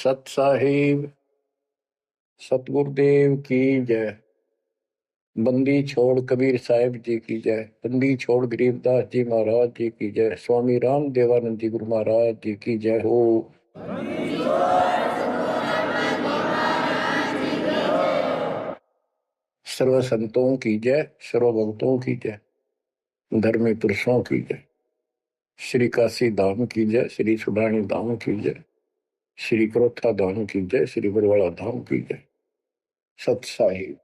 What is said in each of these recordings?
सत साहिब सतगुरुदेव की जय। बंदी छोड़ कबीर साहिब जी की जय। बंदी छोड़ गरीबदास जी महाराज जी की जय। स्वामी राम देवानंद जी गुरु महाराज जी की जय हो। सर्व संतों की जय, सर्व भक्तों की जय, धर्मी पुरुषों की जय। श्री काशी धाम की जय, श्री सुडानी धाम की जय, श्री क्रोथा धाम की जय, श्री बरवाड़ा धाम की जय। सत साहिब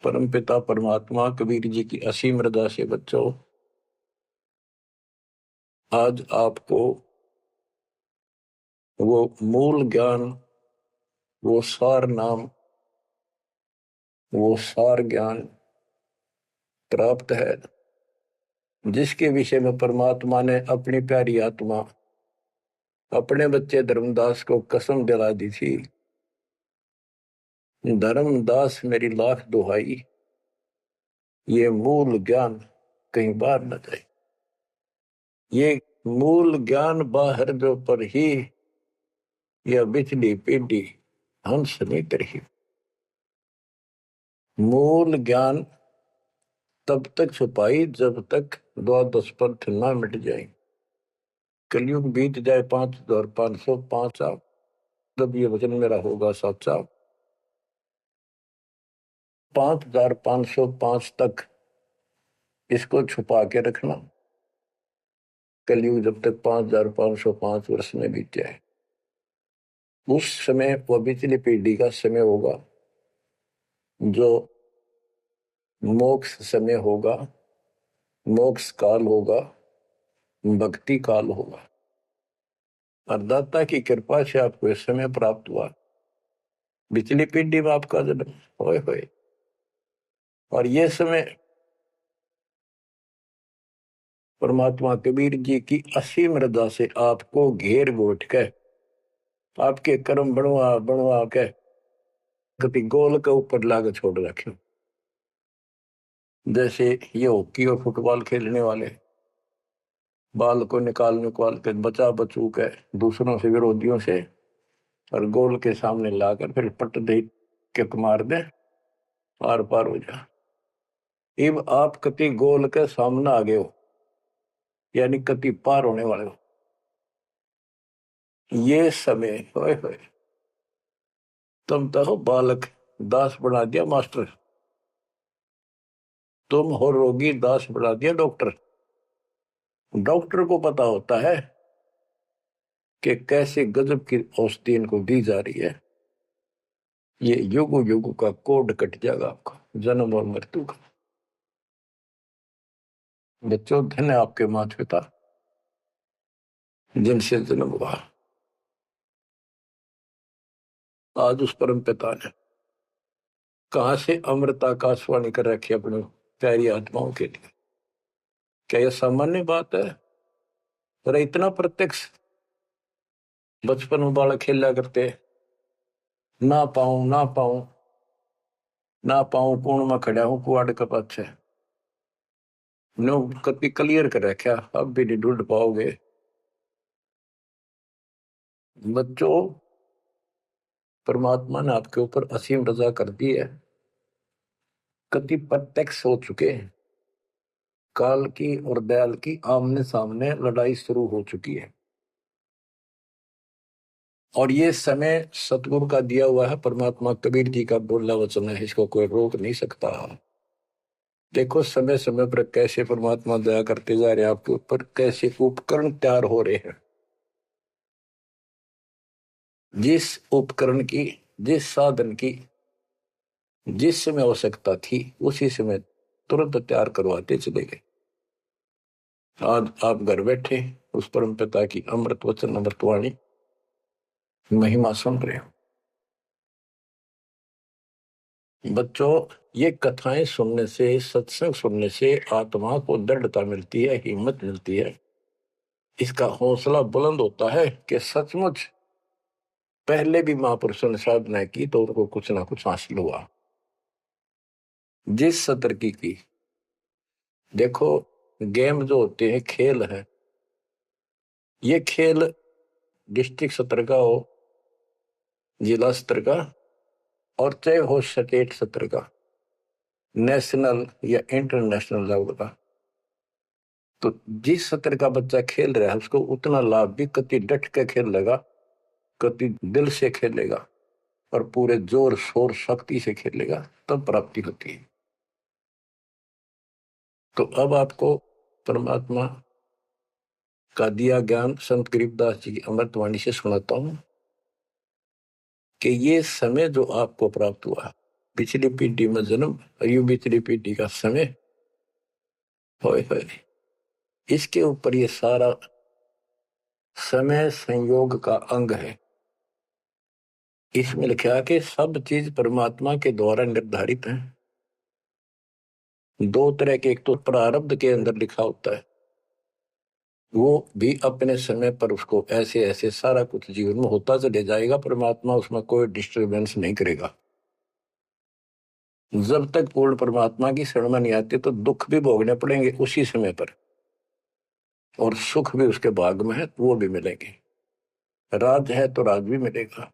परम पिता परमात्मा कबीर जी की असीम रजा से बच्चों, आज आपको वो मूल ज्ञान, वो सार नाम, वो सार ज्ञान प्राप्त है जिसके विषय में परमात्मा ने अपनी प्यारी आत्मा अपने बच्चे धर्मदास को कसम दिला दी थी। धर्मदास मेरी लाख दुहाई, ये मूल ज्ञान कहीं बाहर न जाए। ये मूल ज्ञान बाहर जो पर ही यह बिजली पीढ़ी हंस नहीं रही। मूल ज्ञान तब तक छुपाई जब तक द्वादश पंथ ना मिट जाए। कलयुग बीत जाए 5505 साल, जब ये वचन मेरा होगा साचा। 5505 तक इसको छुपा के रखना। कलयुग जब तक 5505 वर्ष में बीत जाए, उस समय वह बिजली पीढ़ी का समय होगा जो मोक्ष समय होगा, मोक्ष काल होगा, भक्ति काल होगा। और दाता की कृपा से आपको इस समय प्राप्त हुआ। बिजली पीढ़ी में आपका जन्म होए होए, और ये समय परमात्मा कबीर जी की असीम रजा से आपको घेर गोट के आपके कर्म बनवा बनवा के कभी गोल के ऊपर लाग छोड़ रखे। जैसे ये हॉकी और फुटबॉल खेलने वाले बाल को निकाल निकाल के बचा बचू के दूसरों से, विरोधियों से, और गोल के सामने लाकर फिर पट दे के मार दे, आर पार हो जा। अब आप कति गोल के सामने आ गए हो, यानी कति पार होने वाले हो। ये समय होए होए तुम तो बालक दास बना दिया मास्टर, तुम हो रोगी दास बना दिया डॉक्टर। डॉक्टर को पता होता है कि कैसे गजब की औषधि इनको दी जा रही है। ये युग युग का कोड कट जाएगा आपका, जन्म और मृत्यु का। बच्चों, धन है आपके माता पिता जिनसे जन्म हुआ। आज उस परम पिता ने कहां से अमृत आकाशवाणी कर रखी अपनी प्यारी आत्माओं के लिए। क्या यह सामान्य बात है? पर इतना प्रत्यक्ष बचपन में बालक खेला करते, ना पाऊं ना पाऊं ना पाऊं, कौन में खड़ा हूं कुआड़ के पाछे नो कति क्लियर कर रखा, अब भी नहीं ढूंढ पाओगे। बच्चों, परमात्मा ने आपके ऊपर असीम रजा कर दी है। कति प्रत्यक्ष हो चुके हैं। काल की और दयाल की आमने सामने लड़ाई शुरू हो चुकी है, और ये समय सतगुरु का दिया हुआ है। परमात्मा कबीर जी का बोला वचन है, इसको कोई रोक नहीं सकता। देखो समय समय पर कैसे परमात्मा दया करते जा रहे हैं आपके ऊपर, कैसे उपकरण तैयार हो रहे हैं। जिस उपकरण की, जिस साधन की जिस समय आवश्यकता थी, उसी समय तुरंत तैयार करवाते चले गए। आज आप घर बैठे उस परम पिता की अमृत वचन अमृतवाणी महिमा सुन रहे हो। बच्चों, ये कथाएं सुनने से, सत्संग सुनने से आत्मा को दृढ़ता मिलती है, हिम्मत मिलती है। इसका हौसला बुलंद होता है कि सचमुच पहले भी महापुरुषों ने साधना की तो उनको कुछ ना कुछ हासिल हुआ। जिस सत्र की देखो, गेम जो होते हैं, खेल है, ये खेल डिस्ट्रिक्ट स्तर का हो, जिला स्तर का, और चाहे हो स्टेट स्तर का, नेशनल या इंटरनेशनल लेवल का, तो जिस स्तर का बच्चा खेल रहा है उसको उतना लाभ भी कति डट के खेलेगा, कति दिल से खेलेगा और पूरे जोर शोर शक्ति से खेलेगा, तब प्राप्ति होती है। तो अब आपको परमात्मा का दिया ज्ञान संत गरीबदास जी की अमृतवाणी से सुनाता हूं कि ये समय जो आपको प्राप्त हुआ, पिछली पीढ़ी में जन्म और यू पिछली पीढ़ी का समय, होए होए, इसके ऊपर ये सारा समय संयोग का अंग है। इसमें लिखा कि सब चीज परमात्मा के द्वारा निर्धारित है। दो तरह के, एक तो प्रारब्ध के अंदर लिखा होता है, वो भी अपने समय पर उसको ऐसे ऐसे सारा कुछ जीवन में होता चले जाएगा, परमात्मा उसमें कोई डिस्टरबेंस नहीं करेगा। जब तक पूर्ण परमात्मा की शरण में नहीं आते तो दुख भी भोगने पड़ेंगे उसी समय पर, और सुख भी उसके भाग में है तो वो भी मिलेंगे। राज है तो राज भी मिलेगा।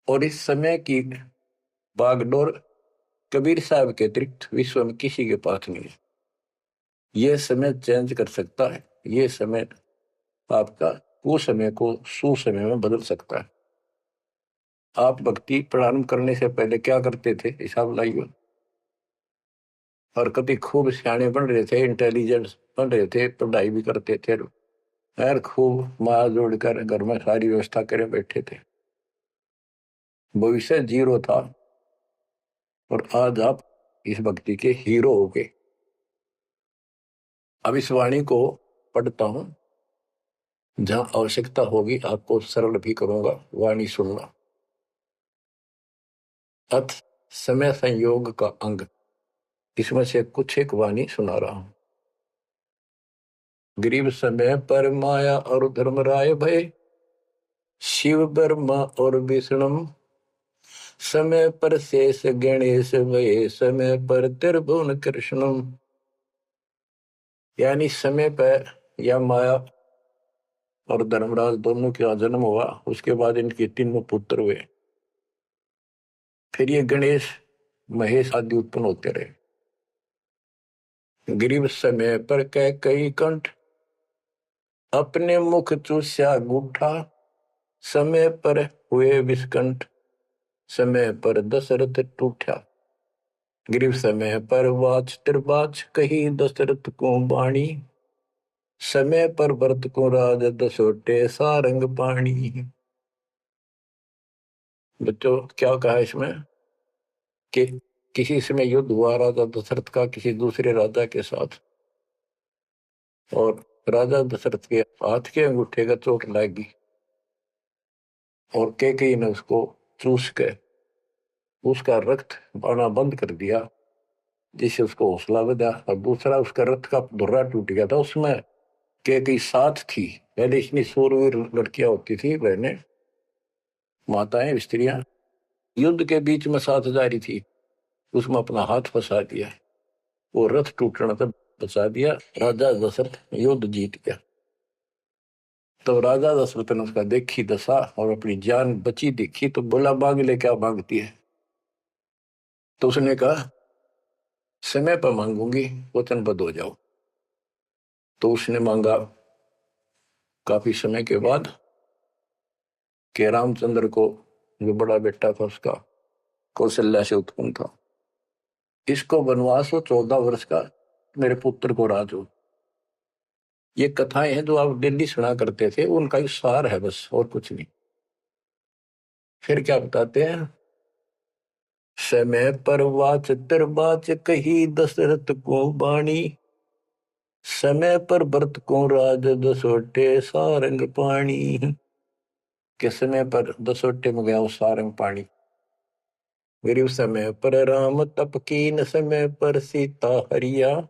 और इस समय की बागडोर कबीर साहब के अतिरिक्त विश्व में किसी के पास नहीं है। ये समय चेंज कर सकता है, ये समय आपका कुसमय को सुसमय में बदल सकता है। आप भक्ति प्रारंभ करने से पहले क्या करते थे, हिसाब लाइए। और कभी खूब सियाने बन रहे थे, इंटेलिजेंस बन रहे थे, पढ़ाई भी करते थे, यार खूब माँ जोड़कर घर में सारी व्यवस्था करे बैठे थे, भविष्य जीरो था। और आज आप इस भक्ति के हीरो हो गए। अब इस वाणी को पढ़ता हूं, जहां आवश्यकता होगी आपको सरल भी करूंगा, वाणी सुनना। अथ समय संयोग का अंग, इसमें से कुछ एक वाणी सुना रहा हूं। गरीब समय पर माया और धर्मराय भय, शिव ब्रह्मा और विष्णु, समय पर शेष गणेश भय, समय पर त्रिभुवन कृष्ण। यानी समय पर या माया और धर्मराज दोनों का जन्म हुआ, उसके बाद इनके तीनों पुत्र हुए, फिर ये गणेश महेश आदि उत्पन्न होते रहे। गरीब समय पर कह कई कंठ, अपने मुख चूस्या गुठा, समय पर हुए विस्कंठ, समय पर दशरथ टूठा। गरीब समय पर वाच त्रिबाच, कही दशरथ को बाणी, समय पर भरत को राज दसोटे सारंग पाणी। बच्चों क्या कहा इसमें कि किसी समय युद्ध हुआ राजा दशरथ का किसी दूसरे राजा के साथ, और राजा दशरथ के हाथ के अंगूठे का चोट लगी और कैकेयी ने उसको चूस के उसका रक्त आना बंद कर दिया, जिससे उसको हौसला बढ़ा। और दूसरा उसका रथ का धुर्रा टूट गया था, उसमें कैकेयी साथ थी। पहले इतनी सूरवीर लड़कियां होती थी, बहनें, माताएं, स्त्रियां, युद्ध के बीच में साथ जा रही थी, उसमें अपना हाथ फंसा दिया, वो रथ टूटने तक बचा दिया, राजा दशरथ युद्ध जीत गया। तो राजा दशरथ ने उसका देखी दशा और अपनी जान बची देखी, तो बोला मांग ले, क्या मांगती है? तो उसने कहा समय पर मांगूंगी, वचनबद्ध हो जाओ। तो उसने मांगा काफी समय के बाद कि रामचंद्र को, जो बड़ा बेटा था उसका, कौशल्या से उत्पन्न था, इसको वनवास हो 14 वर्ष का, मेरे पुत्र को राज हो। ये कथाएं हैं जो आप दिल्ली सुना करते थे, उनका ही सार है बस, और कुछ नहीं। फिर क्या बताते हैं, समय पर वाच त्रिबाच, कही दशरथ को बाणी, समय पर भरत को राज दसोटे सारंग पाणी। के समय पर दसोटे में गया वो सारंग पाणी। गरीब समय पर राम तप कीन, समय पर सीता हरिया,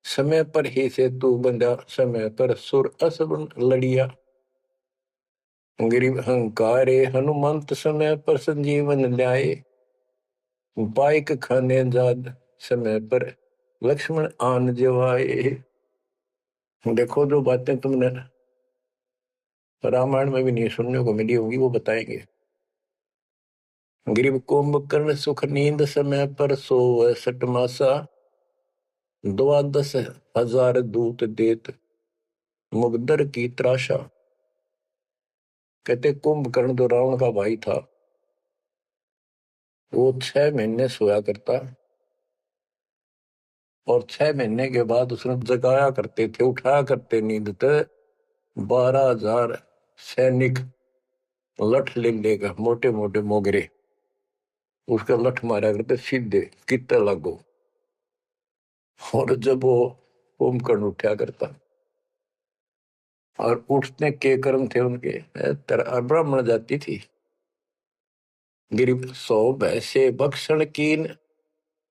समय पर ही से तू बंधा, समय पर सुर असुर लड़िया। गरीब अहंकारे हनुमंत, समय पर संजीवन ल्याए, बाइक खाने जाद, समय पर लक्ष्मण आन जवाए। देखो जो बातें तुमने रामायण में भी नहीं सुनने को मिली होगी, वो बताएंगे। ग्रीव कुंभकर्ण सुख नींद समय पर सोवै सठ मासा, 12,000 दूत देत मुगदर की त्रासा। कहते कुंभकर्ण जो रावण का भाई था, वो 6 महीने सोया करता, और 6 महीने के बाद उसने जगाया करते थे, उठाया करते नींद ते 12,000 सैनिक लठ ले लेकर, मोटे मोटे मोगरे, उसका लठ मारा करते सीधे कितने लागो। और जब वो कुंभकर्ण उठा करता, और उठने के कर्म थे उनके, ब्राह्मण जाति थी। गिरिप सो भैसे भक्षण कीन,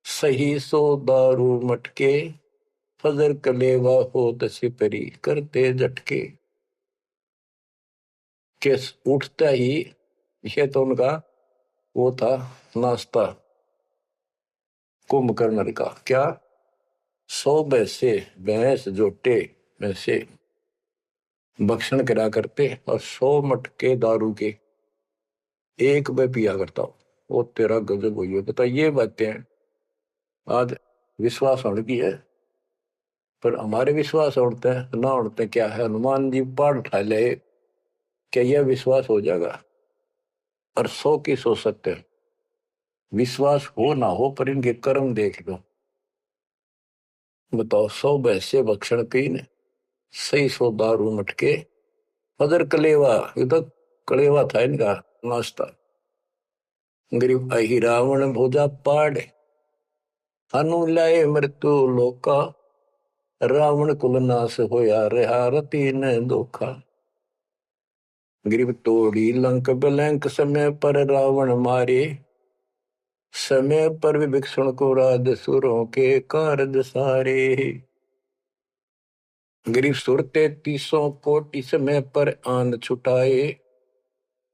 सही सो दारू मटके, फजर कलेवा हो सिपरी करते झटके। के उठता ही, ये तो उनका वो था नाश्ता कुंभकर्ण का। क्या? 100 भैंसे, भैंस जोटे भैंसे भक्षण करा करते, और 100 मटके दारू के एक में पिया करता। वो तेरा गजब हुई है। बता, ये बातें आज विश्वास होने की है, पर हमारे विश्वास उड़ते हैं ना उड़ते क्या है। हनुमान जी पहाड़ उठा ले, क्या यह विश्वास हो जाएगा? और 100 की सो सकते हैं, विश्वास हो ना हो, पर इनके कर्म देख लो। बताओ, 100 भैंसे भक्षण कीन, सही 100 दारू मटके, फजर कलेवा, ये तो कलेवा था इनका नाश्ता। गरीब अहि रावण भोजा पाड़, हनु लाए मृत्यु लोका, रावण कुल नाश होया रहा रति न धोखा। गरीब तोड़ी लंक बिलंक, समय पर रावण मारे, समय पर विभीषण को राज सुरों के कारज सारे। गरीब सुर 33 कोटि, समय पर आन छुटाए,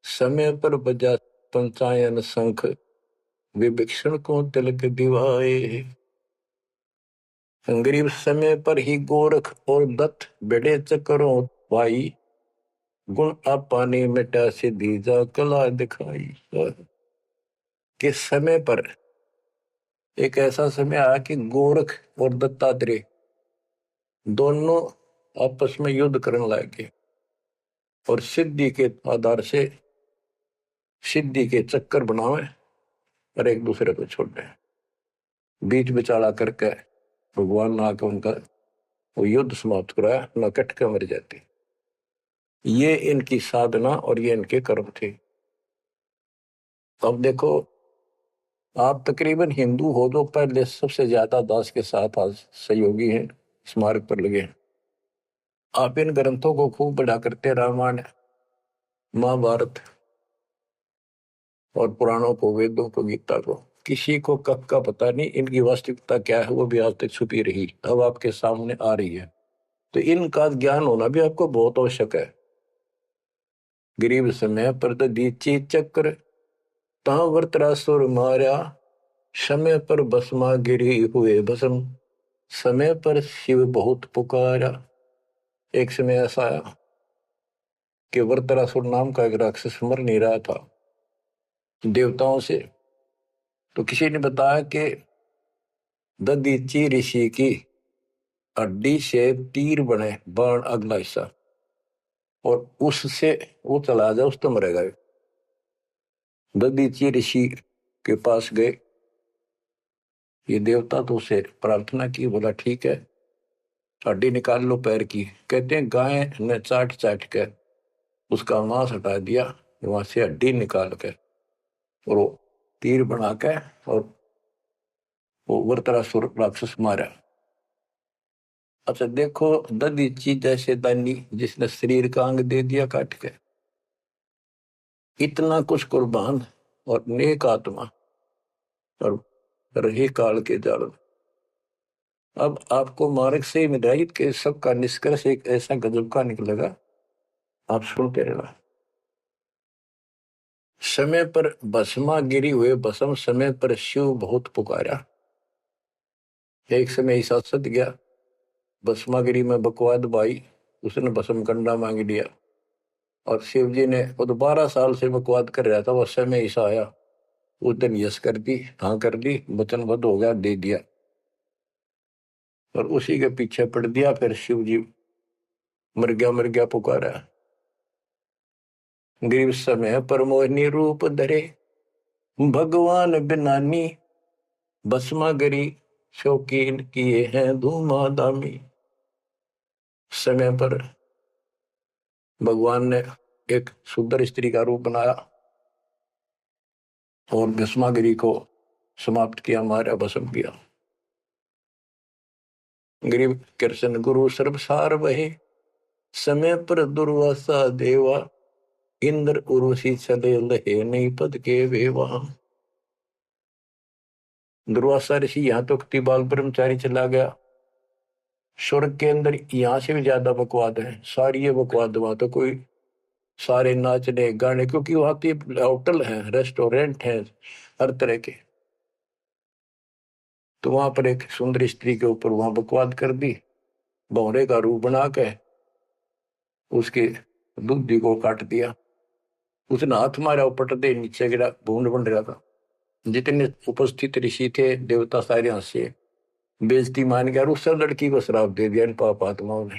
समय पर बजा पंचायन शंख, विभीषण को तिलक दिवाए। गरीब समय पर ही गोरख और दत्त बेड़े चक्रों भाई, गुण आपाने मिटा से दीजा कला दिखाई। कि समय पर एक ऐसा समय आया कि गोरख और दत्तात्रेय दोनों आपस में युद्ध करने लगे, और सिद्धि के आधार से सिद्धि के चक्कर बनावे और एक दूसरे को छोड़े। बीच बिचारा करके भगवान ने आकर उनका वो युद्ध समाप्त कराया, न कट के मर जाते। ये इनकी साधना और ये इनके कर्म थे। अब देखो, आप तकरीबन हिंदू हो जो पहले सबसे ज्यादा दास के साथ आज सहयोगी हैं, स्मारक पर लगे हैं। आप इन ग्रंथों को खूब पढ़ा करते, रामायण महाभारत और पुराणों को, वेदों को, गीता को। किसी को कब का पता नहीं, इनकी वास्तविकता क्या है वो भी आज तक छुपी रही, अब आपके सामने आ रही है। तो इनका ज्ञान होना भी आपको बहुत आवश्यक है। गरीब समय पर दीची चक्र, ता वर्तरासुर मारा, समय पर भस्मा गिरी हुए भस्म, समय पर शिव बहुत पुकारा। एक समय ऐसा आया कि वर्तरासुर नाम का एक राक्षस मर नहीं रहा था देवताओं से, तो किसी ने बताया कि ददीची ऋषि की हड्डी से तीर बने बाण अगला हिस्सा, और उससे वो चला जाए उस तो मरेगा। ददीची ऋषि के पास गए, ये देवता तो उसे प्रार्थना की, बोला ठीक है हड्डी निकाल लो पैर की। कहते हैं गाय ने चाट चाट कर उसका मांस हटा दिया, वहां से हड्डी निकाल कर और वो तीर बना के और वो वृत्रासुर राक्षस मारा। अच्छा देखो, ददीची जैसे दानी जिसने शरीर का अंग दे दिया काट के, इतना कुछ कुर्बान और नेक आत्मा और रही काल के जाल में। अब आपको मार्ग से मिलाइट के सबका निष्कर्ष एक ऐसा गजब का निकलेगा, आप सुनते रहना। समय पर भस्मा गिरी हुए भस्म, समय पर शिव बहुत पुकारा। एक समय ऐसा सत गया, भस्मागिरी में बकवाद भाई, उसने भस्म कंडा मांग लिया। और शिव जी ने वो तो 12 साल से बकवाद कर रहा था, वो समय ऐसा आया, उस दिन यस कर दी, हाँ कर दी, वचनबद्ध हो गया, दे दिया, और उसी के पीछे पड़ दिया। फिर शिव जी मर गया पुकारा। ग्रीव समय पर मोहिनी रूप धरे, भगवान बिनानी, भस्मागरी शौकीन किए हैं धूमाधामी। समय पर भगवान ने एक सुंदर स्त्री का रूप बनाया और भस्मागिरी को समाप्त किया, मारा, भस्म किया। गरीब कृष्ण गुरु सर्वसार वहे, समय पर दुर्वासा देवा, इंद्र उर्वशी चले लहे, नहीं पद के वेवा। दुर्वासा ऋषि यहाँ तो बाल ब्रह्मचारी चला गया, स्वर्ग के अंदर यहाँ से भी ज्यादा बकवाद है, सारी ये बकवाद। वहां तो कोई सारे नाचने गाने, क्योंकि वहां तो होटल है, रेस्टोरेंट है, हर तरह के। तो वहां पर एक सुंदर स्त्री के ऊपर वहां बकवाद कर दी, भौरे का रूप बना के उसके दूधी को काट दिया। उसने हाथ मारा, पट दे नीचे गिरा, भूड बन रहा था। जितने उपस्थित ऋषि थे, देवता, सारे हंसे, बेइज्जती मान गया, और उस लड़की को श्राप दे दिया इन पाप आत्माओं ने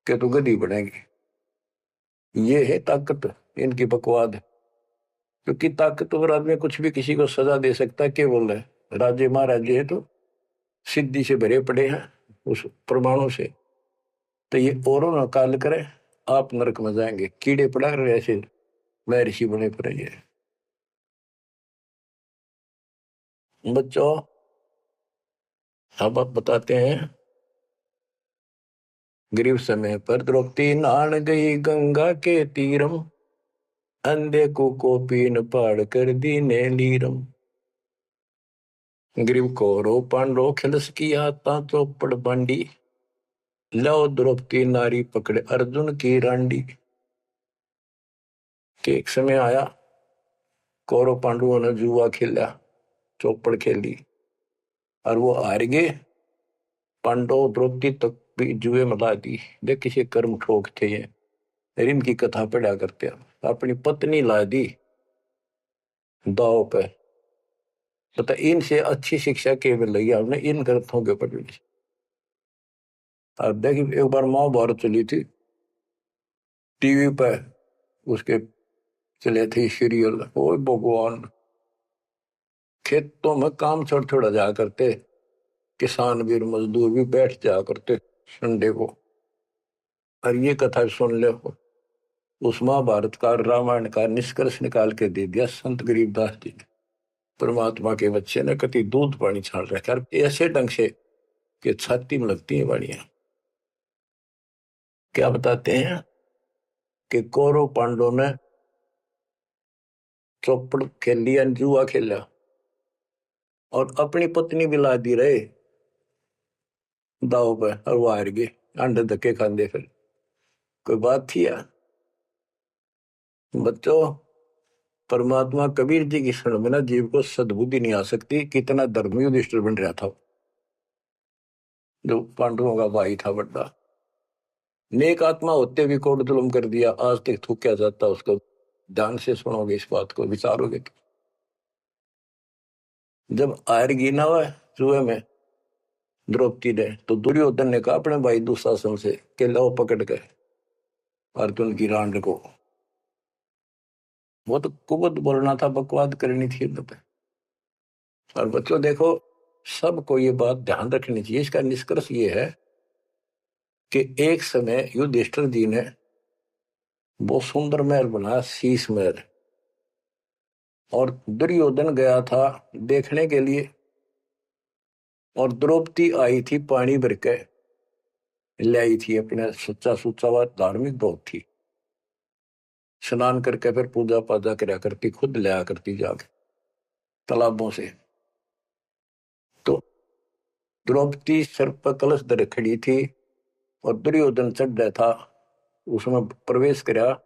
कि तू गधी बनेगी। ये है ताकत इनकी, बकवाद। क्योंकि ताकतवर आदमी कुछ भी किसी को सजा दे सकता है, केवल है राजे महाराजे है तो सिद्धि से भरे पड़े हैं उस प्रमाणों से। तो ये औरों न काल करे, आप नरक में जाएंगे, कीड़े पड़ा रहे ऐसे महर्षि बने पड़े। ये बच्चों, अब आप बताते हैं। ग्रीव समय पर द्रौपदी नहान गई गंगा के तीरम, अंधे को पीन पाड़ कर दीने लीरम। ग्रीव कौरव पांडव खिलस किया ता चौपड़ बांडी, लो द्रौपदी नारी पकड़े अर्जुन की रांडी। के एक समय आया, कौरव पांडवों ने जुआ खेला, चौपड़ खेली, और वो हार गए। पांडव द्रौपदी तक भी जुए में ला दी। देख किसी कर्म ठोक थे ये, रिम की कथा पढ़ा करते हैं। अपनी पत्नी ला दी दाव पे। बता, इनसे अच्छी शिक्षा के मिल रही है हमने इन ग्रंथों के पढ़ने से। अब देखिए, एक बार महाभारत चली थी टीवी पे, उसके चले थे सीरियल। ओ भगवान, खेतों में काम छोड़ छोड़ा जा करते, किसान भी और मजदूर भी बैठ जा करते संडे को, और ये कथा सुन ले। उस महाभारत का, रामायण का निष्कर्ष निकाल के दे दिया संत गरीबदास जी ने। परमात्मा के बच्चे ने कति दूध पानी छाल रखा, और ऐसे ढंग से कि छाती में लगती है वाणियां। क्या बताते हैं कि कौरव पांडव ने चौपड़ खेल लिया, जुआ खेला, और अपनी पत्नी भी ला दी रहे दाव पे, और वो हार गए, अंडे धक्के खांदे। फिर कोई बात थी यार बच्चों। परमात्मा कबीर जी की शरण में ना जीव को सद्बुद्धि नहीं आ सकती। कितना धर्मी युधिष्ठिर बन रहा था, जो पांडवों का भाई था बड़ा, नेक आत्मा होते भी कोट जुल्म कर दिया, आज तक थूका जाता उसको। ध्यान से सुनोगे, इस बात को विचारोगे तो। जब आयरगी ना हुआ जुए में द्रौपदी ने, तो दुर्योधन ने कहा अपने भाई दुशासन से कि लो पकड़ के अर्जुन की रांड को। वो तो कुबत बोलना था, बकवाद करनी थी तो पे। और बच्चों देखो, सबको ये बात ध्यान रखनी चाहिए। इसका निष्कर्ष ये है कि एक समय युधिष्ठिर जी ने बहुत सुंदर महल बनाया, शीश महल, और दुर्योधन गया था देखने के लिए, और द्रौपदी आई थी पानी भर के लाई थी अपने, सच्चा सुच्चा हुआ, धार्मिक बहुत थी। स्नान करके फिर पूजा पाजा कराया करती, खुद लाया करती जाके तालाबों से। तो द्रौपदी सर पर कलश धरे खड़ी थी, और दुर्योधन चढ़ रहा था, उसमें प्रवेश कराया।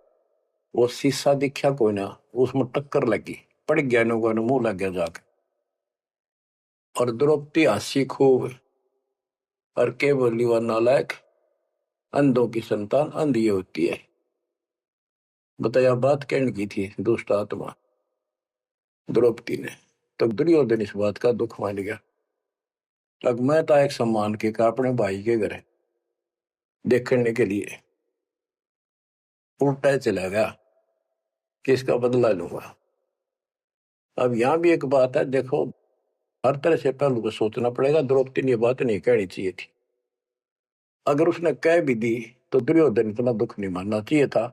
वो शीशा दिखा कोई ना, उसमें टक्कर लगी, पड़ गया, नो मुंह लग गया जाके। और द्रौपदी हंसी खूब, और के बोली, वह नालायक, अंधों की संतान अंधी होती है। बताया बात कहने की थी दुष्ट आत्मा द्रौपदी ने। तो दुर्योधन इस बात का दुख मान गया। अब मैं था एक सम्मान के का अपने भाई के घर देखने के लिए उल्टा चला गया कि इसका बदला लूंगा। अब यहाँ भी एक बात है, देखो हर तरह से पहलू को सोचना पड़ेगा। द्रौपदी ने ये बात नहीं कहनी चाहिए थी। अगर उसने कह भी दी तो दुर्योधन इतना दुख नहीं मानना चाहिए था।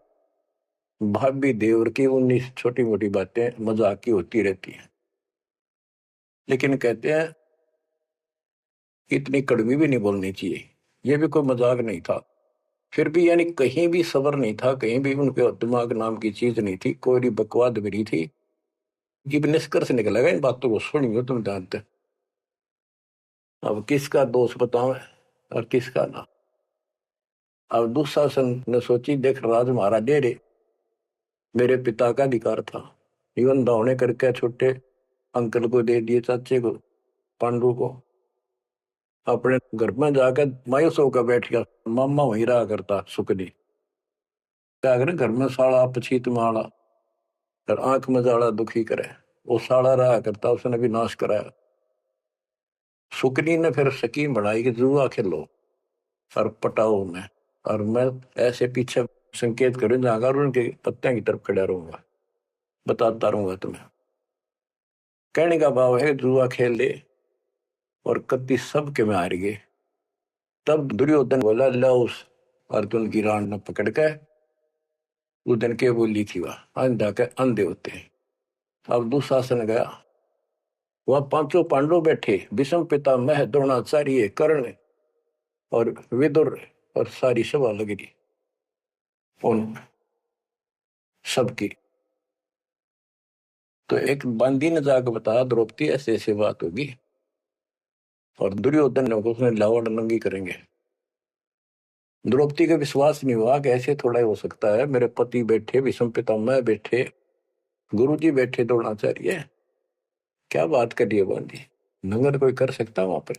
भाभी देवर की 19 छोटी मोटी बातें मजाक की होती रहती हैं, लेकिन कहते हैं इतनी कड़वी भी नहीं बोलनी चाहिए। ये भी कोई मजाक नहीं था। फिर भी यानी कहीं भी सबर नहीं था, कहीं भी उनके दिमाग नाम की चीज नहीं थी, कोई बकवाद भी नहीं थी। ये भी निष्कर्ष निकलेगा इन बातों को सुनियो तुम जानते। अब किसका दोष बताओ और किसका ना। अब दुशासन ने सोची देख राज महाराज दे रे, मेरे पिता का अधिकार था, जीवन दावने करके छोटे अंकल को दे दिए, चाचे को पांडु को। अपने घर में जाकर मायूस होकर बैठ गया। मामा वहीं रहा करता सुकनी, क्या करे घर में साड़ा पछीत माड़ा और आंख में जाड़ा दुखी करे। वो साड़ा रहा करता, उसने भी नाश कराया। सुकनी ने फिर स्कीम बनाई कि जुआ खेलो और पटाओ में, और मैं ऐसे पीछे संकेत करूं जाकर उनके पत्ते की तरफ खड़ा रहूंगा, बताता रहूंगा तुम्हें। कहने का भाव है जुआ खेल ले और कति सबके में हार गए। तब दुर्योधन बोला ला उस अर्जुन की रान न पकड़ के। उस दिन के बोली थी वह अंधा के अंधे होते हैं। अब दुशासन गया, वह पांचों पांडव बैठे, भीष्म पिता मह द्रोणाचार्य कर्ण और विदुर, और सारी सभा लग रही उन सबकी। तो एक बंदी ने जाकर बताया द्रौपदी ऐसे ऐसे बात होगी, और दुर्योधन ने उसने लावण नंगी करेंगे। द्रौपदी का विश्वास नहीं हुआ कि ऐसे थोड़ा ही हो सकता है। मेरे पति बैठे, भीष्म पितामह बैठे, गुरुजी बैठे, द्रोणाचार्य, क्या बात करिए बंदी, नंगर कोई कर सकता वहां पर।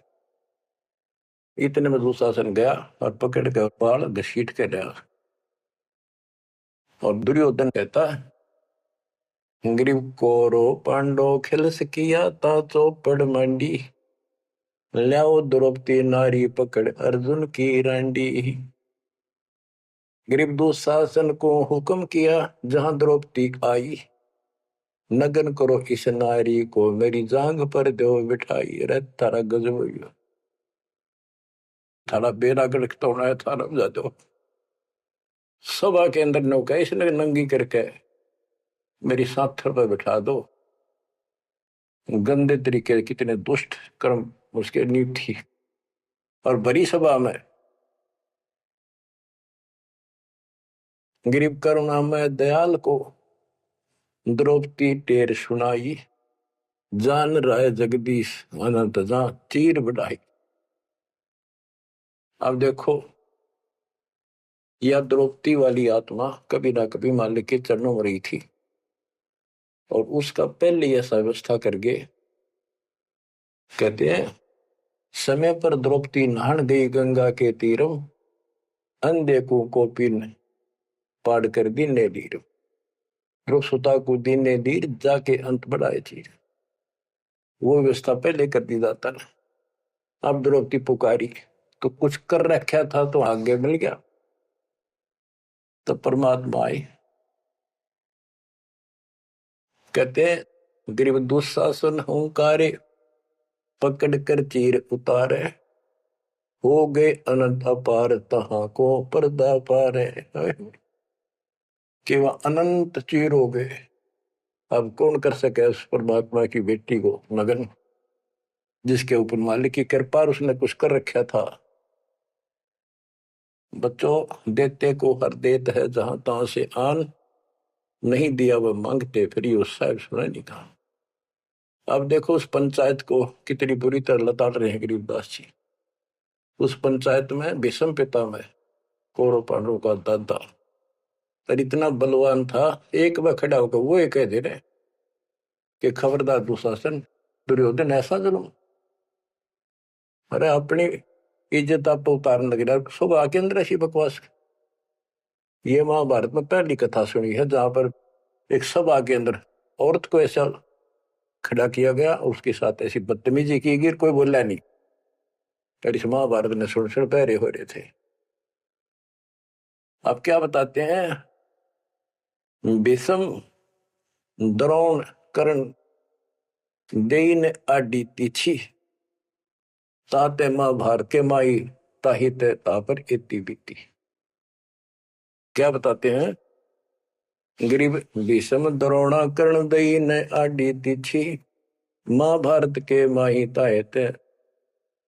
इतने में दुशासन गया और पकड़ के बाल घसीट के लिया। और दुर्योधन कहता ग्रीव कोरो पांडो खिलस किया ता चौपड़ मंडी, ल्याओ द्रौपदी नारी पकड़ अर्जुन की रांडी। ग्रीव दुशासन को हुक्म किया जहां द्रौपदी आई, नगन करो इस नारी को मेरी जांग पर दो बिठाई। अरे थारा गजब हो गया, थारा बेरा गड़कता तो होना है, थारा बजा दो। सभा के अंदर नौका इसने नंगी करके मेरी साथर पर बिठा दो। गंदे तरीके, कितने दुष्ट कर्म उसके नींव थी। और बड़ी सभा में गरीब करुणा में दयाल को द्रौपदी टेर सुनाई, जान राय जगदीश अनंत जा चीर बढ़ाई। अब देखो यह द्रौपदी वाली आत्मा कभी ना कभी मालिक के चरणों में रही थी, और उसका पहले ऐसा व्यवस्था करके कहते हैं समय पर द्रौपदी नहान गई गंगा के तीरम, अंधे को पिन पाड़ कर दीने लीर, सुता को दीने लीर जाके अंत बढ़ाए चीर। वो व्यवस्था पहले कर दी जाता ना। अब द्रौपदी पुकारी तो कुछ कर रखा था तो आगे मिल गया। तो परमात्मा आई, कहते हैं गरीब दुशासन हुंकारे, पकड़ कर चीर उतारे, हो गए अनंत अपार तहां को पर्दा पारे। कि वह अनंत चीर हो गए। अब कौन कर सके उस परमात्मा की बेटी को नगन, जिसके ऊपर मालिक की कृपा उसने कुछ कर रखा था। बच्चों देते को हर देत है जहां तहां से आन, नहीं दिया वह मांगते फिर उस साहब सुना नहीं कहा। अब देखो उस पंचायत को कितनी बुरी तरह लताड़ रहे हैं गरीबदास जी। उस पंचायत में भीष्म पितामह कौरव पांडवों का दादा और इतना बलवान था, एक बार खड़ा होकर वो ये कह दे रहे कि खबरदार दुशासन, दुर्योधन ऐसा जुल्म। अरे अपनी इज्जत आप उतारने लग रहा, सुबह के अंदर ऐसी बकवास। ये महाभारत में पहली कथा सुनी है जहां पर एक सभा के अंदर औरत को ऐसा खड़ा किया गया और उसके साथ ऐसी बदतमीजी की गई, कोई बोला नहीं। इस महाभारत ने सुन सुन पहरे हो रहे थे। आप क्या बताते हैं? भीष्म द्रोण कर्ण देइन आडी तीछी ताते महाभारत के माई ताहित तापर इति बीती। क्या बताते हैं? गरीब भीष्म द्रोणा कर्ण देइन आडी तीछी महाभारत के माही ताहित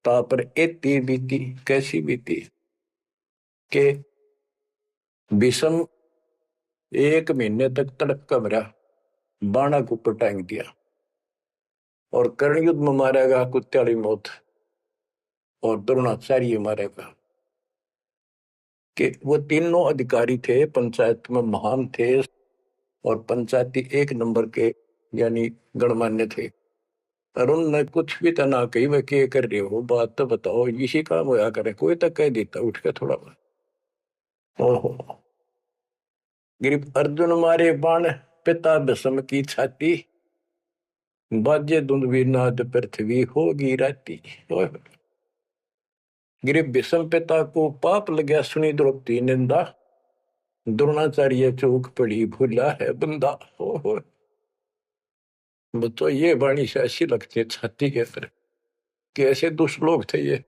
तापर इति बीती। कैसी बीती? के भीष्म 1 महीने तक तड़प कमरा बाणा को ऊपर टांग दिया और कर्ण युद्ध में मारेगा कुत्त्याली मौत और द्रोणाचार्य मारेगा। कि वो तीनों अधिकारी थे, पंचायत में महान थे और पंचायती 1 नंबर के यानी गणमान्य थे। और उनने कुछ भी तना कही वह क्या कर रहे हो, बात तो बताओ, इसी काम होया करे। कोई तक कह देता उठ के थोड़ा बहुत। ओहो, गिरिप अर्जुन मारे बाण पिता भीष्म की छाती बाजे धुंधवी नाद पृथ्वी होगी राती। गिरिप भीष्म पिता को पाप लगा सुनी द्रौपदी निंदा द्रोणाचार्य चौक पड़ी भूला है बंदा। ओहो, बच्चों ये वाणी से ऐसी लगती है छाती के अंदर कि ऐसे दुष्ट लोग थे ये।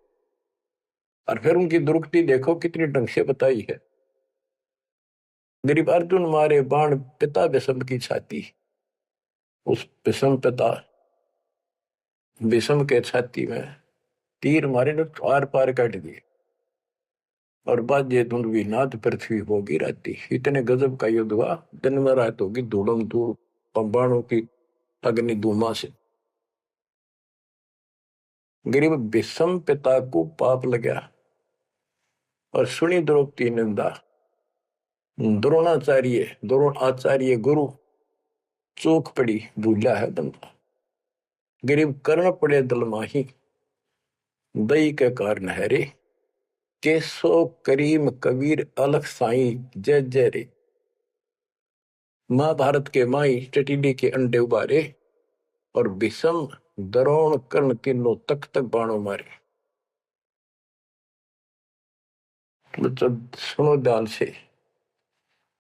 और फिर उनकी दुर्गति देखो कितनी ढंग से बताई है। गरीब अर्जुन मारे बाण पिता भीष्म की छाती, उस भीष्म पिता भीष्म के छाती में तीर मारे ने आर पार काट दिए और बाजे धुंधवी नाद पृथ्वी होगी राती। इतने गजब का युद्ध हुआ, दिन में रात होगी धूड़म धूड़ बाणों की अग्नि धूमा से। गरीब भीष्म पिता को पाप लगा और सुनी द्रौपदी निंदा द्रोण आचार्य गुरु चौक पड़ी भूला है बंदा। गरीब कर्ण पड़े दल माही दई के कारण है रे केसो करीम कबीर अलख साई जय जय रे। महाभारत के माई टटीडी के अंडे उबारे और भीष्म द्रोण कर्ण तीनों तक तक बाणों मारे। बच्चों सुनो ध्यान से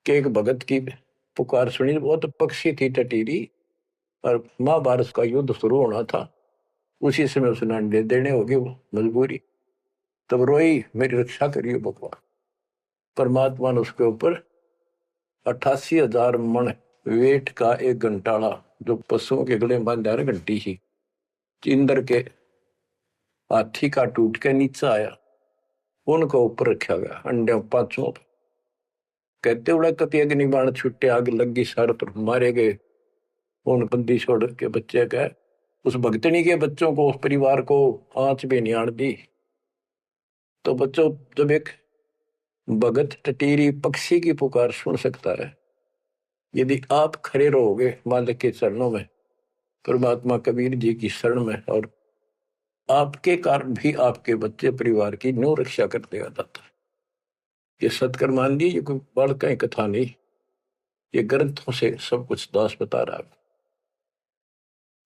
कि एक भगत की पुकार सुनी। बहुत पक्षी थी टटीरी और महाभारत का युद्ध शुरू होना था, उसी समय उसने अंडे देने होगी, वो मजबूरी। तब रोई मेरी रक्षा करिए भगवान। परमात्मा ने उसके ऊपर 88,000 मन वेट का एक घंटाला जो पशुओं के गले में बांधा घंटी ही इंद्र के हाथी का टूट के नीचे आया, उनको ऊपर रखा गया अंडे 5 कहते उड़ा कति अग्नि बाण छुट्टे आग लगी सारे तरफ मारे गए। उन बंदी छोड़ के बच्चे का उस भगतनी के बच्चों को उस परिवार को आंच भी नहीं आन दी। तो बच्चों जब एक भगत टटीरी पक्षी की पुकार सुन सकता है, यदि आप खड़े रहोगे मालिक के चरणों में, परमात्मा कबीर जी की शरण में, और आपके कारण भी आपके बच्चे परिवार की न्यू रक्षा कर देगा दाता। ये सत्कर मान ली, ये कोई बड़ कहीं कथा नहीं, ये ग्रंथों से सब कुछ दास बता रहा है।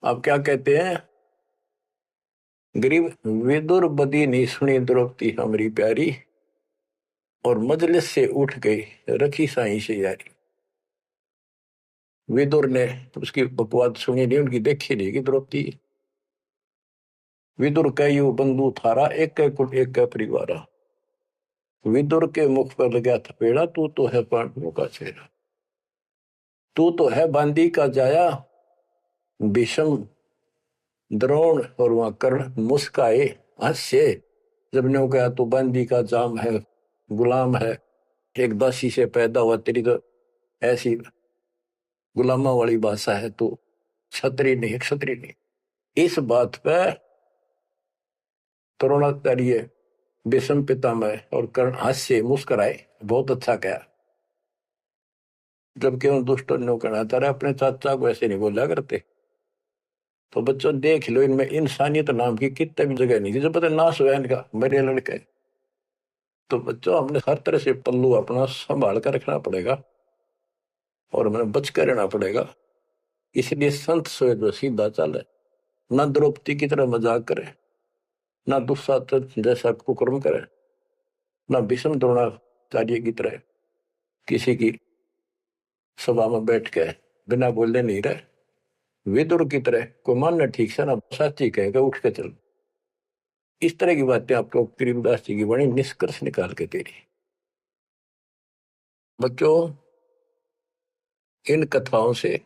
आप क्या कहते हैं? गरीब विदुर बदी नहीं सुनी द्रौपदी हमारी प्यारी और मजलिस से उठ गई रखी साई से यारी। विदुर ने उसकी बकवाद सुनी नहीं, उनकी देखी नहीं कि द्रौपदी। विदुर कयु बंधु थारा एक कुट एक परिवारा। विदुर के मुख पर लगा थपेड़ा, तू तो है पांडवों का चेहरा, तू तो है बांदी का जाया। भीष्म द्रोण और वहां कर्ण मुस्काए हास्य जब ने कहा तू बांदी का जाम है, गुलाम है, एक दासी से पैदा हुआ, तेरी तो ऐसी गुलामा वाली भाषा है, तो क्षत्रिय नहीं, क्षत्रिय नहीं। इस बात पर द्रोणाचार्य भीष्म पितामह और कर्ण हास्य मुस्कुराए, बहुत अच्छा कहा। जबकि उन दुष्टों ने कहना था अपने चाचा को ऐसे नहीं बोला करते। तो बच्चों देख लो, इनमें इंसानियत नाम की कितने भी जगह नहीं थी। जो पता नाश हुआ इनका, मेरे लड़के तो बच्चों हमने हर तरह से पल्लू अपना संभाल कर रखना पड़ेगा और हमें बच कर रहना पड़ेगा। इसलिए संत सोए जो सीधा चले, ना द्रौपदी की तरह मजाक करे, ना दुस्साहस जैसा कुकर्म करे, ना भीष्म द्रोणाचार्य की तरह किसी की सभा में बैठ के बिना बोले नहीं रहे। विदुर की तरह कोई मानना ठीक से ना साची कहेगा उठ के चल। इस तरह की बातें आपको गरीबदास जी की बड़ी निष्कर्ष निकाल के दे रही। बच्चों इन कथाओं से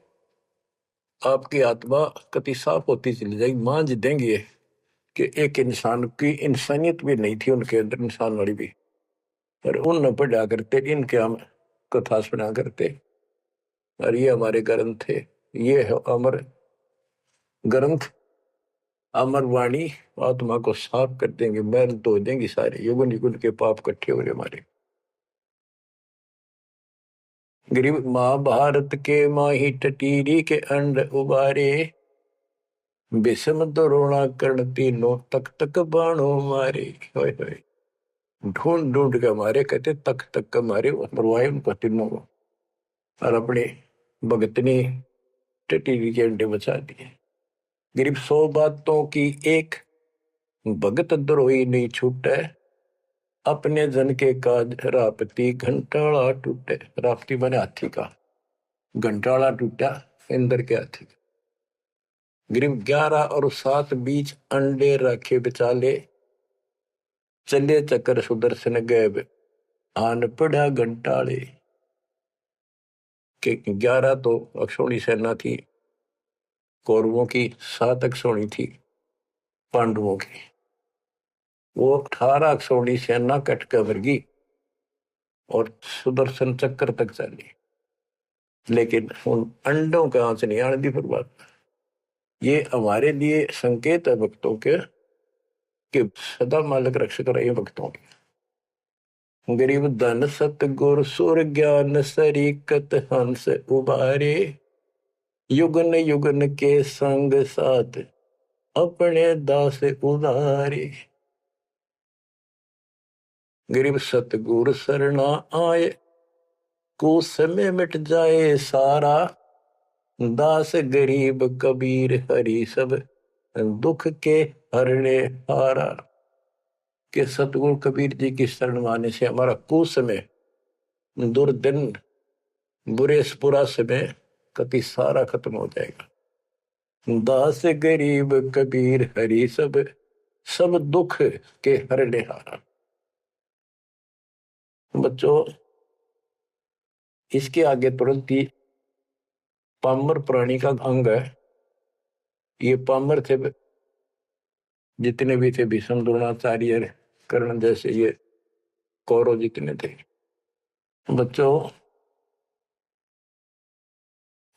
आपकी आत्मा कति साफ होती चली जाएगी। मांझ देंगे कि एक इंसान की इंसानियत भी नहीं थी उनके अंदर, इंसान वाली भी, पर उन न पढ़ा करते, इनके हम कथा सुना करते। और ये हमारे ग्रंथ थे, ये है अमर ग्रंथ, अमर वाणी आत्मा को साफ कर देंगे, मैल धो देंगे सारे युगन युगन के पाप इकट्ठे हो रहे हमारे। गरीब महाभारत के माही टटीरी के अंड उबारे, विषम द्रोणा कर्ण तीनों तक तक बाणों मारे। होय होय, ढूंढ ढूंढ के मारे, कहते तक तक के मारे, मरवाए उनको तीनों को, और अपने भगतनी टटीरी के अंडे बचा दिए। गरीब 100 बातों की एक, भगत द्रोही नहीं छूटे, अपने जन के काज रापती घंटाला टूटे। रापती बने हाथी का, घंटाला टूटा इंद्र के हाथी का। गरीब 11 और 7 बीच अंडे रखे बिचाले, चले चक्कर सुदर्शन गैब आन पड़ा घंटाले। के 11 तो अक्षौणी सेना थी कौरवों की, 7 अक्षौणी थी पांडवों की। वो 18 अक्षौणी सेना कट कर वर्गी और सुदर्शन चक्कर तक चली, लेकिन उन अंडों का आंच नहीं आने दी। फिर बात ये हमारे लिए संकेत है भक्तों के कि सदा मालिक रक्षक रहे भक्तों के। गरीब धन सतगुर सुर ज्ञान सरीकत हंस उबारे, युगन युगन के संग साथ अपने दास उदारे। गरीब सतगुर सरना आए, को समय मिट जाए सारा, दास गरीब कबीर हरि सब दुख के हरने हारा। के सतगुरु कबीर जी की शरण माने से हमारा कुछ समय, दुर्दिन, बुरा समय कति सारा खत्म हो जाएगा। दास गरीब कबीर हरि सब सब दुख के हरने हारा। बच्चों इसके आगे तुरंत ही पामर प्राणी का अंग है। ये पामर थे जितने भी थे, भीष्म द्रोणाचार्य कर्ण जैसे ये कौरव जितने थे। बच्चों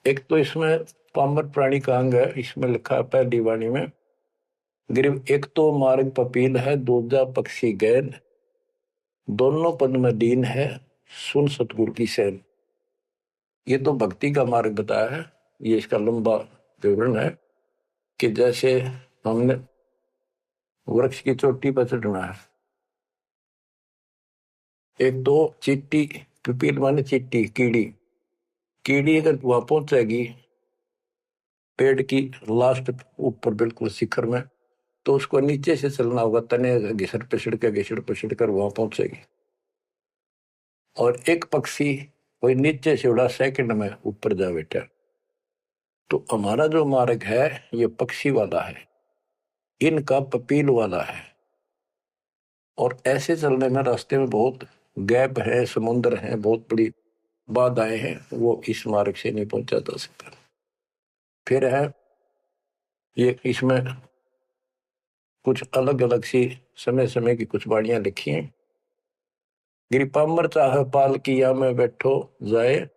एक तो इसमें पामर प्राणी का अंग है, इसमें लिखा है पहली वाणी में, गरीब एक तो मार्ग पपील है, दूजा पक्षी गैन, दोनों पद में दीन है, सुन सतगुरु की सैन। ये तो भक्ति का मार्ग बताया है। ये इसका लंबा विवरण है कि जैसे हमने वृक्ष की चोटी पर चढ़ना है, एक तो चिट्टी, पिपील माने चिट्टी, कीड़ी, कीड़ी अगर वहां पहुंचेगी पेड़ की लास्ट ऊपर बिल्कुल शिखर में, तो उसको नीचे से चलना होगा, तने घिसड़ पिसड़ कर वहां पहुंचेगी। और एक पक्षी कोई नीचे से उड़ा सेकंड में ऊपर जा बैठा। तो हमारा जो मार्ग है ये पक्षी वाला है, इनका पपील वाला है। और ऐसे चलने में रास्ते में बहुत गैप है, समुद्र है, बहुत बड़ी बाधाएं हैं, वो इस मार्ग से नहीं पहुंचा जा सकता। फिर है ये, इसमें कुछ अलग अलग सी समय समय की कुछ वाणियां लिखी हैं। गिरिपामर चाह पाल किया में बैठो जाए,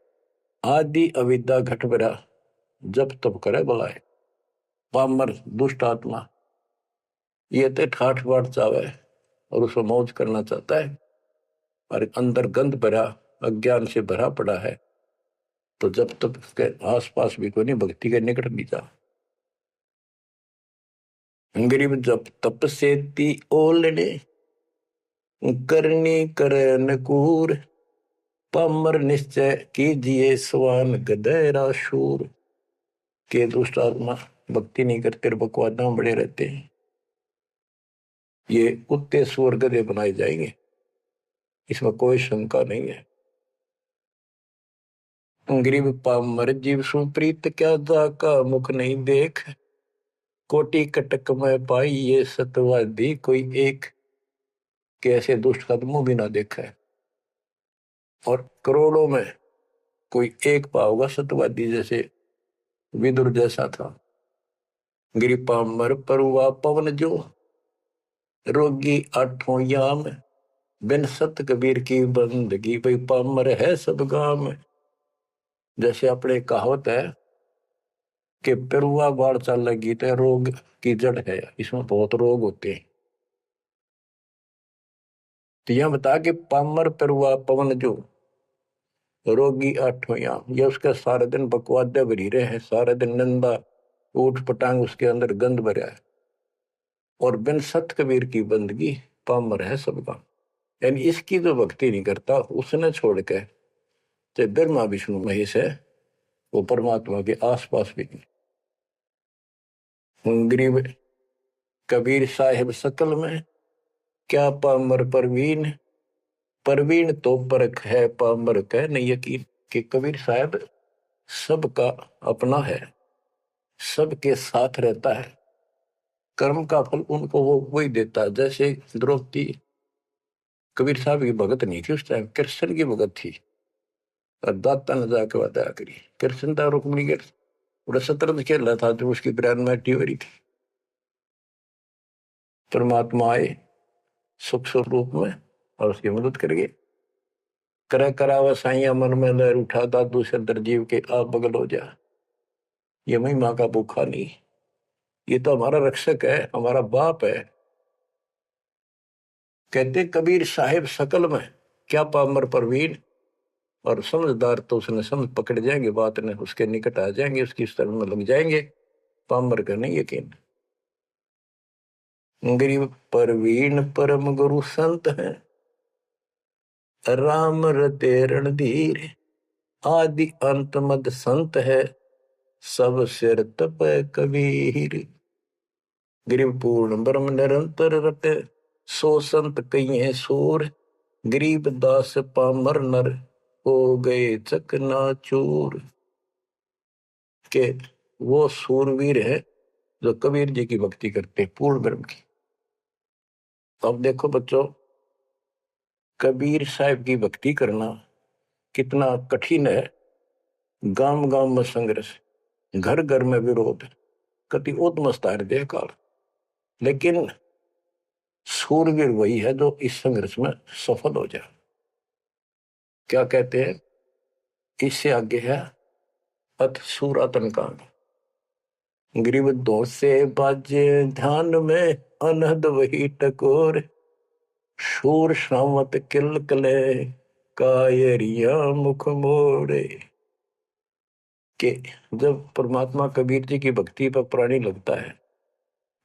आदि अविद्या घट बरा जब तब करे बुलाए। पामर दुष्ट आत्मा ये तो ठाठ बाट चावे और उसको मौज करना चाहता है, और अंदर गंध भरा अज्ञान से भरा पड़ा है, तो जब तक उसके आस पास भी कोई नहीं, भक्ति के निकट भी जा। गरीब जब तप से ती ओलने, करनी करे नकूर, पामर निश्चय कीजिए स्वान गधेरा शूर। के दुष्ट आत्मा भक्ति नहीं करते और बकवादा में बड़े रहते हैं, ये कुत्ते सुअर गधे बनाए जाएंगे, इसमें कोई शंका नहीं है। गरीब पामर जीव सुप्रीत क्या जाका मुख नहीं देख, कोटि कटक में पाई ये सतवादी कोई एक। के ऐसे दुष्ट का तो मुंह भी ना देखा है, और करोड़ों में कोई एक पाओगा सतवादी जैसे विदुर जैसा था। गिरी पामर परुआ पवन जो, रोगी आठों याम, बिन सत कबीर की बंदगी भाई पामर है सब गाम। जैसे अपने कहावत है कि पेरुआ बाढ़ चल लगी तो रोग की जड़ है, इसमें बहुत रोग होते हैं। तो यह बता के पामर पेरुआ पवन जो, रोगी आठों याम, ये उसके सारे दिन बकवादे भरी रहे हैं, सारे दिन निंदा ऊट पटांग उसके अंदर गंद भरा है। और बिन सत कबीर की बंदगी पामर है सबका, यानी इसकी जो भक्ति नहीं करता उसने छोड़ के चाहे ब्रह्मा विष्णु महेश है, वो परमात्मा के आसपास भी नहीं। गरीब कबीर साहिब सकल में क्या पामर परवीन, परवीन तो परख है पामर कह नहीं यकीन। कि कबीर साहब सबका अपना है, सबके साथ रहता है, कर्म का फल उनको वो वही देता है। जैसे द्रौपदी कबीर साहब की भगत नहीं थी, उस टाइम कृष्ण की भगत थी, और दाता ने जाके बताया करी कृष्ण था रुक्मिणी के पूरा शतरंज खेल रहा था जो उसकी ब्रेन में हो रही थी। परमात्मा आए सुख स्वरूप में और उसकी मदद करेंगे। करे करावा साइया मन में लहर उठा दादू से दरजीव के आप बगल हो जा। ये महिमा का भूखा नहीं, ये तो हमारा रक्षक है, हमारा बाप है। कहते कबीर साहिब सकल में क्या पामर परवीन, और समझदार तो उसने समझ पकड़ जाएंगे, बात ने उसके निकट आ जाएंगे, उसकी शरण में लग जाएंगे। पामर का नहीं यकीन। गरीब परवीन परम गुरु संत है, राम रते रणधीर, आदि अंत मद संत है, सब सिर तप कबीर। गरीब पूर्ण ब्रह्म निरंतर रटे, सो संत कहिए सूर, गरीब दास पामर नर हो गए चकनाचूर। के वो सूरवीर है जो कबीर जी की भक्ति करते पूर्ण ब्रह्म की। अब देखो बच्चों, कबीर साहब की भक्ति करना कितना कठिन है। गांव गांव में संघर्ष, घर घर में विरोध, कति उद्मस्तार दे काल, लेकिन सूरवीर वही है जो इस संघर्ष में सफल हो जाए। क्या कहते हैं, इससे आगे है अथ सूरातन कांड। ग्रीव दो से बाजे ध्यान में, अनहद वही टकोर, शूर श्रावत किल कले, कायरिया मुख मोड़े। कि जब परमात्मा कबीर जी की भक्ति पर प्राणी लगता है,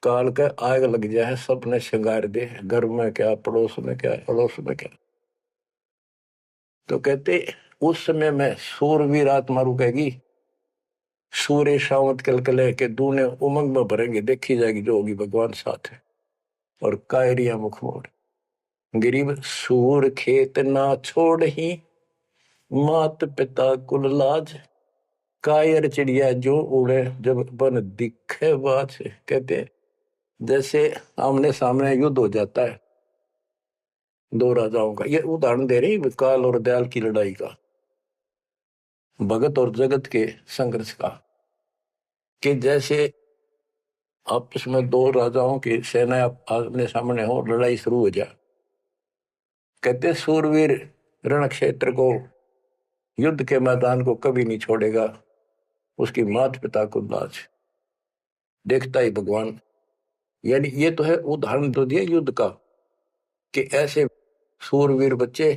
काल का आग लग जाए, सबने श्रृंगार दे, घर में क्या पड़ोस में क्या अड़ोस में क्या। तो कहते उस समय में सूरवीर आत्मा रुकेगी, सूर्य शावत कलकले के दूने उमंग में भरेंगे, देखी जाएगी जो होगी भगवान साथ है। और कायरिया मुख मोड़, गरीब सूर खेत ना छोड़ ही, मात पिता कुल लाज, कायर चिड़िया जो उड़े जब बन दिखे बाज। कहते जैसे आमने सामने युद्ध हो जाता है दो राजाओं का, ये उदाहरण दे रही काल और दयाल की लड़ाई का, भगत और जगत के संघर्ष का। कि जैसे आपस में दो राजाओं की सेना आमने सामने हो, लड़ाई शुरू हो जाए, कहते सूरवीर रण क्षेत्र को, युद्ध के मैदान को कभी नहीं छोड़ेगा, उसकी मात पिता को लाज, देखता ही भगवान। यानी ये तो है उदाहरण तो दिया युद्ध का, कि ऐसे सूरवीर बच्चे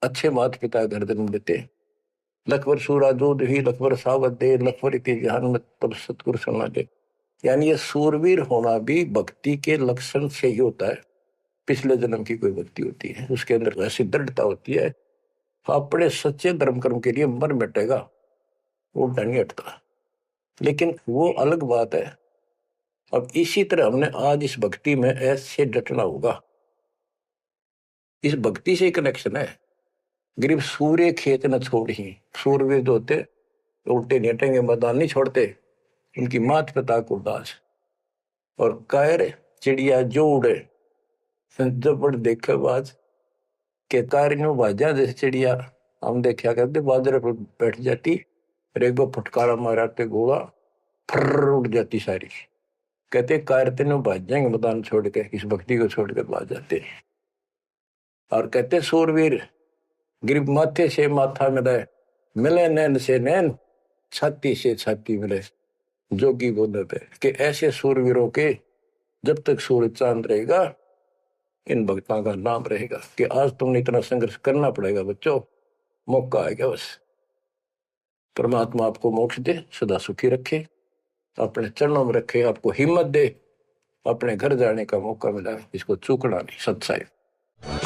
अच्छे मात पिता घर जन्म देते। लखवर सूरा दूध ही लखवर सावत दे, लखवर इति जहान में तब सतगुरु सुना दे। यानी ये सूरवीर होना भी भक्ति के लक्षण से ही होता है। पिछले जन्म की कोई भक्ति होती है, उसके अंदर ऐसी दृढ़ता होती है, अपने सच्चे धर्म कर्म के लिए मर मिटेगा, वो नहीं हटता। लेकिन वो अलग बात है। अब इसी तरह हमने आज इस भक्ति में ऐसे डटना होगा, इस भक्ति से कनेक्शन है। गरीब सूर्य खेत न छोड़ ही, सूर्यवीर होते उल्टे नेटेंगे मैदान नहीं छोड़ते, उनकी मात पिता को दास। और कायर चिड़िया जो उड़े जब बड़ देखे बाज के कारियों बाजा, जैसे चिड़िया हम देखा करते बाजरे पर बैठ जाती और एक बार फटकारा माराते गोला फर उड़ जाती सारी। कहते कार तेनों भाज जाएंगे मैदान छोड़ के, इस भक्ति को छोड़ कर भाज जाते। और कहते सूरवीर गिरब माथे से माथा मिले, मिले नैन से नैन, छाती से छाती मिले, जोगी बोले थे कि ऐसे सूरवीरों के जब तक सूरज चांद रहेगा, इन भक्तों का नाम रहेगा। कि आज तुमने इतना संघर्ष करना पड़ेगा बच्चों, मौका आएगा बस। परमात्मा आपको मोक्ष दे, सदा सुखी रखे, अपने चरणों में रखे, आपको हिम्मत दे, अपने घर जाने का मौका मिला, इसको चूकना नहीं। सत्साई।